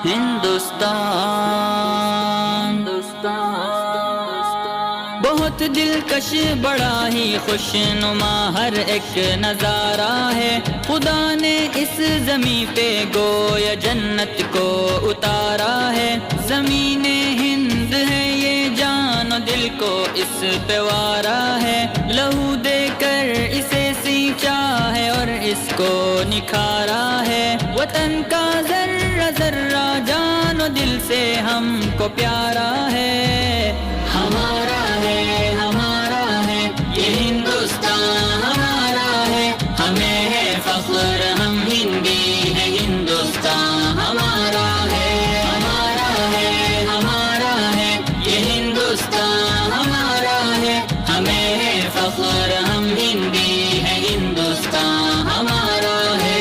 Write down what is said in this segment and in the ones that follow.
ہندوستان، بہت دلکش بڑا ہی خوش نما ہر ایک نظارہ ہے، خدا نے اس زمین پہ گویا جنت کو اتارا ہے، زمین ہند ہے یہ جان و دل کو اس پہ وارا ہے، لہو دے کر اسے سینچا ہے اور اس کو نکھارا ہے، وطن کا ذرہ ذرہ جان و دل سے ہم کو پیارا ہے، ہمارا ہے ہمارا ہے یہ ہندوستان ہمارا ہے، ہمیں ہے فخر ہم ہندی ہے، ہندوستان ہمارا ہے ہمارا ہے ہمارا ہے یہ ہندوستان ہمارا ہے، ہمیں ہے فخر ہم ہندی ہے، ہندوستان ہمارا ہے،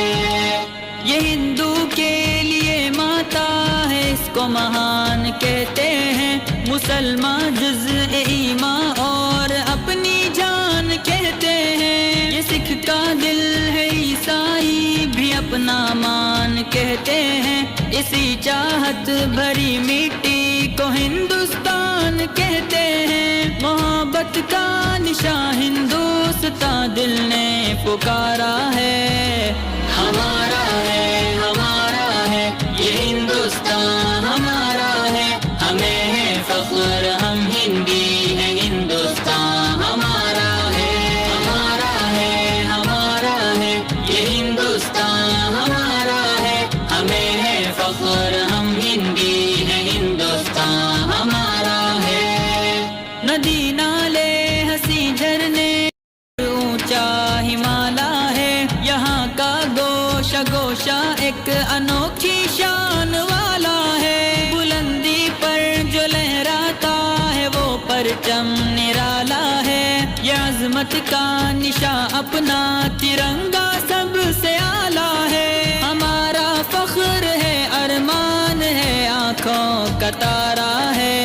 یہ ہندو کے لیے ماتا ہے اس کو مہان کہتے ہیں، مسلمان جزء ایمان اور اپنی جان کہتے ہیں، یہ سکھ کا دل ہے عیسائی بھی اپنا مان کہتے ہیں، اسی چاہت بھری مٹی کو ہندوستان کہتے ہیں، محبت کا نشان ہندوستان دل نے پکارا ہے، ہمارا ہے ہمارا ہے یہ ہندوستان ہمارا ہے، ہمیں ہے فخر ہم ہندی ہے، ہندوستان ہمارا ہے ہمارا ہے ہمارا ہے یہ ہندوستان ہمارا ہے، ہمیں ہے فخر ہم ہندی ہے، ہندوستان ہمارا ہے، ندی نالے ہنسی جھرنے اونچا ہمالا ہے، یہاں کا گوشہ گوشہ ایک انوکھی شان والا ہے، بلندی پر جو لہراتا ہے وہ پرچم نرالا ہے، یہ عظمت کا نشاں اپنا ترنگا سب سے اعلیٰ ہے، ہمارا فخر ہے ارمان ہے آنکھوں کا تارا ہے،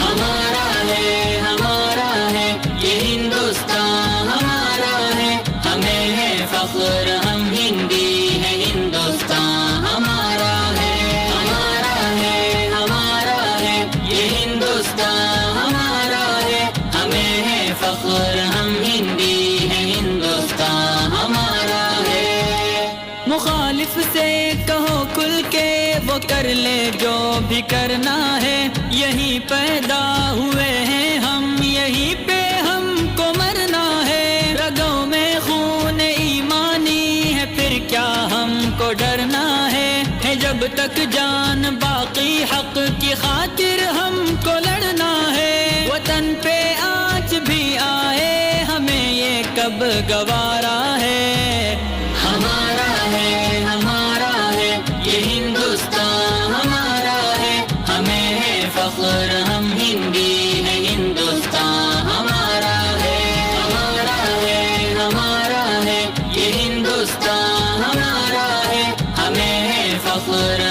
ہمارا ہے یہ ہندوستان ہمارا ہے، ہمیں ہے فخر ہم ہندی ہے، ہندوستان ہمارا ہے ہمارا ہے ہمارا ہے یہ ہندوستان ہمارا ہے، ہمیں ہے فخر ہم ہندی ہے، ہندوستان ہمارا ہے، مخالف سے کہو کھل کے وہ کر لے جو بھی کرنا ہے، یہیں پیدا ہوئے ہیں ہم یہیں پہ ہم کو مرنا ہے، رگوں میں خون ایمانی ہے پھر کیا ہم کو ڈرنا ہے جب تک جان باقی حق کی خاطر ہم کو لڑنا ہے، وطن پہ آج بھی آئے ہمیں یہ کب گوارا ہے، ہمارا ہے یہ ہندوستان ہمارا ہے، ہمیں ہے فخر ہم ہندی ہے، ہندوستان ہمارا ہے ہمارا ہے ہمارا ہے یہ ہندوستان ہمارا ہے، ہمیں ہے فخر